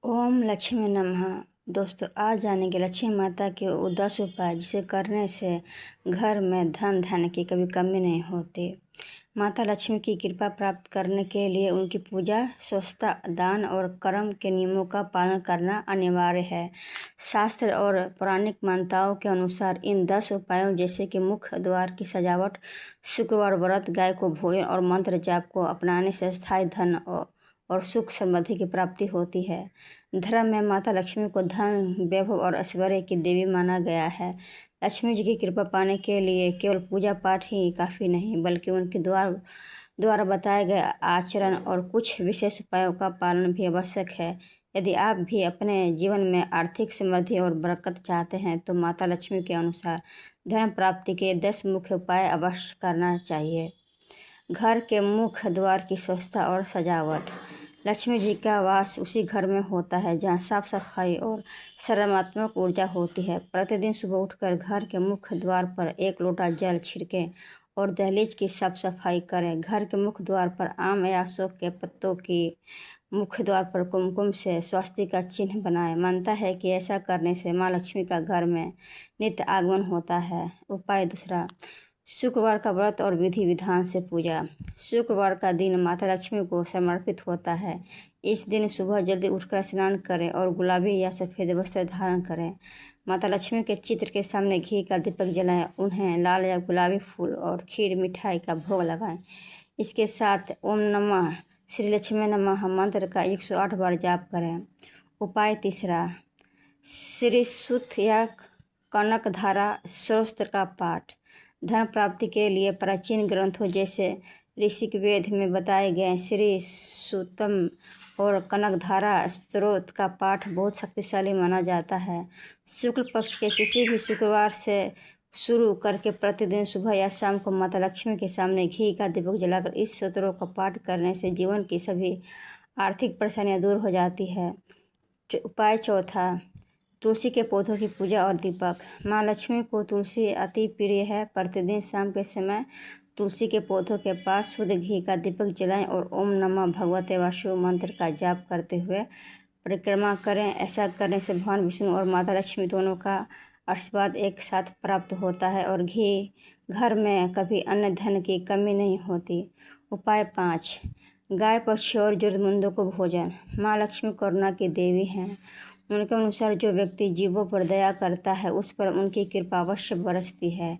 ओम लक्ष्मी नमः। दोस्तों, आज जानेंगे लक्ष्मी माता के वो 10 उपाय जिसे करने से घर में धन धान्य की कभी कमी नहीं होती। माता लक्ष्मी की कृपा प्राप्त करने के लिए उनकी पूजा, स्वच्छता, दान और कर्म के नियमों का पालन करना अनिवार्य है। शास्त्र और पौराणिक मान्यताओं के अनुसार इन 10 उपायों जैसे कि मुख्य द्वार की सजावट, शुक्रवार व्रत, गाय को भोजन और मंत्र जाप को अपनाने से स्थायी धन और सुख समृद्धि की प्राप्ति होती है। धर्म में माता लक्ष्मी को धन, वैभव और ऐश्वर्य की देवी माना गया है। लक्ष्मी जी की कृपा पाने के लिए केवल पूजा पाठ ही काफ़ी नहीं, बल्कि उनके द्वारा बताए गए आचरण और कुछ विशेष उपायों का पालन भी आवश्यक है। यदि आप भी अपने जीवन में आर्थिक समृद्धि और बरकत चाहते हैं तो माता लक्ष्मी के अनुसार धर्म प्राप्ति के 10 मुख्य उपाय अवश्य करना चाहिए। घर के मुख्य द्वार की स्वच्छता और सजावट। लक्ष्मी जी का वास उसी घर में होता है जहाँ साफ सफाई और सकारात्मक ऊर्जा होती है। प्रतिदिन सुबह उठकर घर के मुख्य द्वार पर एक लोटा जल छिड़कें और दहलीज की साफ सफाई करें। घर के मुख्य द्वार पर आम या अशोक के पत्तों की मुख्य द्वार पर कुमकुम से स्वास्तिक का चिन्ह बनाएं। मानता है कि ऐसा करने से माँ लक्ष्मी का घर में नित्य आगमन होता है। उपाय दूसरा, शुक्रवार का व्रत और विधि विधान से पूजा। शुक्रवार का दिन माता लक्ष्मी को समर्पित होता है। इस दिन सुबह जल्दी उठकर स्नान करें और गुलाबी या सफ़ेद वस्त्र धारण करें। माता लक्ष्मी के चित्र के सामने घी का दीपक जलाएं, उन्हें लाल या गुलाबी फूल और खीर मिठाई का भोग लगाएं। इसके साथ ओम नमः श्री लक्ष्मी नमः मंत्र का 108 बार जाप करें। उपाय तीसरा, श्री सूक्त या कनक धारा स्तोत्र का पाठ। धन प्राप्ति के लिए प्राचीन ग्रंथों जैसे ऋग्वेद में बताए गए श्री सूक्तम और कनकधारा स्तोत्र का पाठ बहुत शक्तिशाली माना जाता है। शुक्ल पक्ष के किसी भी शुक्रवार से शुरू करके प्रतिदिन सुबह या शाम को माता लक्ष्मी के सामने घी का दीपक जलाकर इस स्तोत्रों का पाठ करने से जीवन की सभी आर्थिक परेशानियां दूर हो जाती है। उपाय चौथा, तुलसी के पौधों की पूजा और दीपक। माँ लक्ष्मी को तुलसी अति प्रिय है। प्रतिदिन शाम के समय तुलसी के पौधों के पास शुद्ध घी का दीपक जलाएं और ओम नमः भगवते वासुदेव मंत्र का जाप करते हुए परिक्रमा करें। ऐसा करने से भगवान विष्णु और माता लक्ष्मी दोनों का आशीर्वाद एक साथ प्राप्त होता है और घर में कभी अन्न धन की कमी नहीं होती। उपाय 5, गाय, पक्षी और जरूरतमंदों को भोजन। माँ लक्ष्मी करुणा की देवी हैं। उनके अनुसार जो व्यक्ति जीवों पर दया करता है उस पर उनकी कृपा अवश्य बरसती है।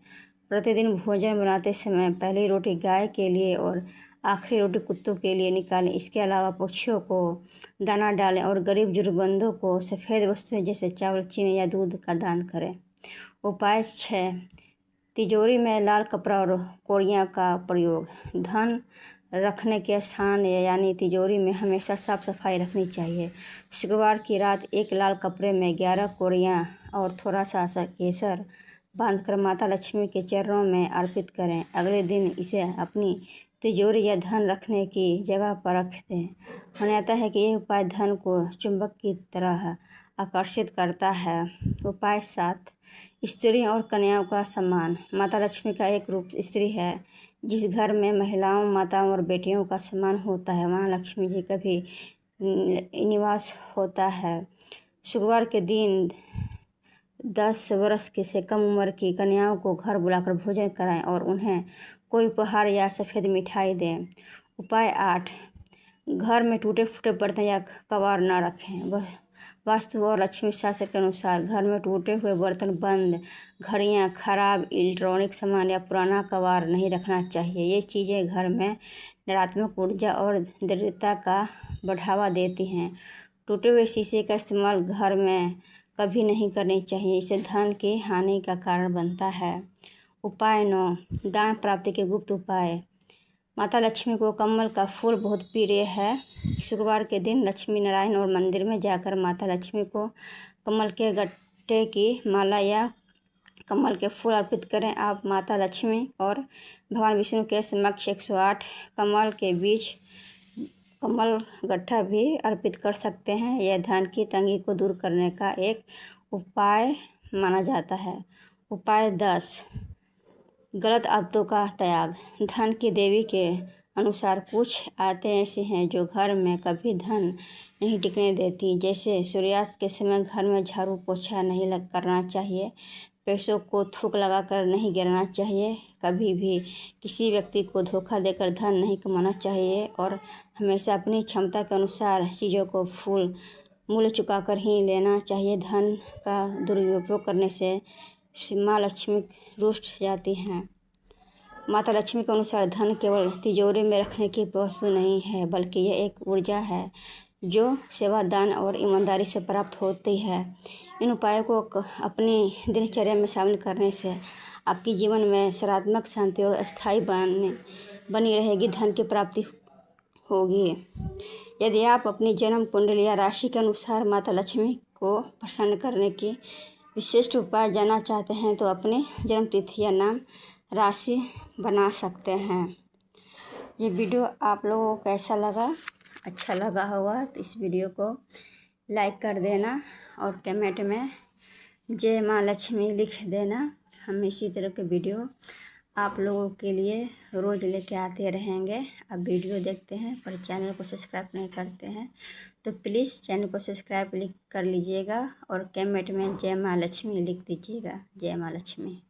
प्रतिदिन भोजन बनाते समय पहली रोटी गाय के लिए और आखिरी रोटी कुत्तों के लिए निकालें। इसके अलावा पक्षियों को दाना डालें और गरीब जरूरतमंदों को सफ़ेद वस्तुएं जैसे चावल, चीनी या दूध का दान करें। उपाय 6, तिजोरी में लाल कपड़ा और कौड़ियों का प्रयोग। धन रखने के स्थान यानी तिजोरी में हमेशा साफ सफाई रखनी चाहिए। शुक्रवार की रात एक लाल कपड़े में 11 कौड़ियाँ और थोड़ा सा केसर बांधकर माता लक्ष्मी के चरणों में अर्पित करें। अगले दिन इसे अपनी तिजोरी या धन रखने की जगह पर रख दें। मान्यता है कि यह उपाय धन को चुंबक की तरह आकर्षित करता है। उपाय 7, स्त्री और कन्याओं का सम्मान। माता लक्ष्मी का एक रूप स्त्री है। जिस घर में महिलाओं, माताओं और बेटियों का सम्मान होता है वहाँ लक्ष्मी जी का भी निवास होता है। शुक्रवार के दिन 10 वर्ष से कम उम्र की कन्याओं को घर बुलाकर भोजन कराएं और उन्हें कोई उपहार या सफ़ेद मिठाई दें। उपाय 8, घर में टूटे फूटे बर्तन या कबाड़ न रखें। वह वास्तु और लक्ष्मी शास्त्र के अनुसार घर में टूटे हुए बर्तन, बंद घड़ियाँ, खराब इलेक्ट्रॉनिक सामान या पुराना कबाड़ नहीं रखना चाहिए। ये चीज़ें घर में नकारात्मक ऊर्जा और दरिद्रता का बढ़ावा देती हैं। टूटे हुए शीशे का इस्तेमाल घर में कभी नहीं करनी चाहिए, इससे धन की हानि का कारण बनता है। उपाय 9, दान प्राप्ति के गुप्त उपाय। माता लक्ष्मी को कमल का फूल बहुत प्रिय है। शुक्रवार के दिन लक्ष्मी नारायण और मंदिर में जाकर माता लक्ष्मी को कमल के गट्टे की माला या कमल के फूल अर्पित करें। आप माता लक्ष्मी और भगवान विष्णु के समक्ष 108 कमल के बीज कमल गट्ठा भी अर्पित कर सकते हैं। यह धन की तंगी को दूर करने का एक उपाय माना जाता है। उपाय 10, गलत आदतों का त्याग। धन की देवी के अनुसार कुछ आदतें ऐसी हैं जो घर में कभी धन नहीं टिकने देती। जैसे सूर्यास्त के समय घर में झाड़ू पोछा नहीं करना चाहिए, पैसों को थूक लगाकर नहीं गिरना चाहिए, कभी भी किसी व्यक्ति को धोखा देकर धन नहीं कमाना चाहिए और हमेशा अपनी क्षमता के अनुसार चीज़ों को फुल मूल्य चुकाकर ही लेना चाहिए। धन का दुरुपयोग करने से माँ लक्ष्मी रुष्ट जाती हैं। माता लक्ष्मी के अनुसार धन केवल तिजोरी में रखने की वस्तु नहीं है, बल्कि यह एक ऊर्जा है जो सेवा, दान और ईमानदारी से प्राप्त होती है। इन उपायों को अपनी दिनचर्या में शामिल करने से आपके जीवन में सकारात्मक शांति और स्थायी बनी रहेगी, धन की प्राप्ति होगी। यदि आप अपनी जन्म कुंडली या राशि के अनुसार माता लक्ष्मी को प्रसन्न करने की विशिष्ट उपाय जानना चाहते हैं तो अपने जन्म तिथि या नाम राशि बना सकते हैं। ये वीडियो आप लोगों को कैसा लगा? अच्छा लगा होगा तो इस वीडियो को लाइक कर देना और कमेंट में जय माँ लक्ष्मी लिख देना। हम इसी तरह के वीडियो आप लोगों के लिए रोज़ लेके आते रहेंगे। अब वीडियो देखते हैं पर चैनल को सब्सक्राइब नहीं करते हैं तो प्लीज़ चैनल को सब्सक्राइब कर लीजिएगा और कमेंट में जय माँ लक्ष्मी लिख दीजिएगा। जय माँ लक्ष्मी।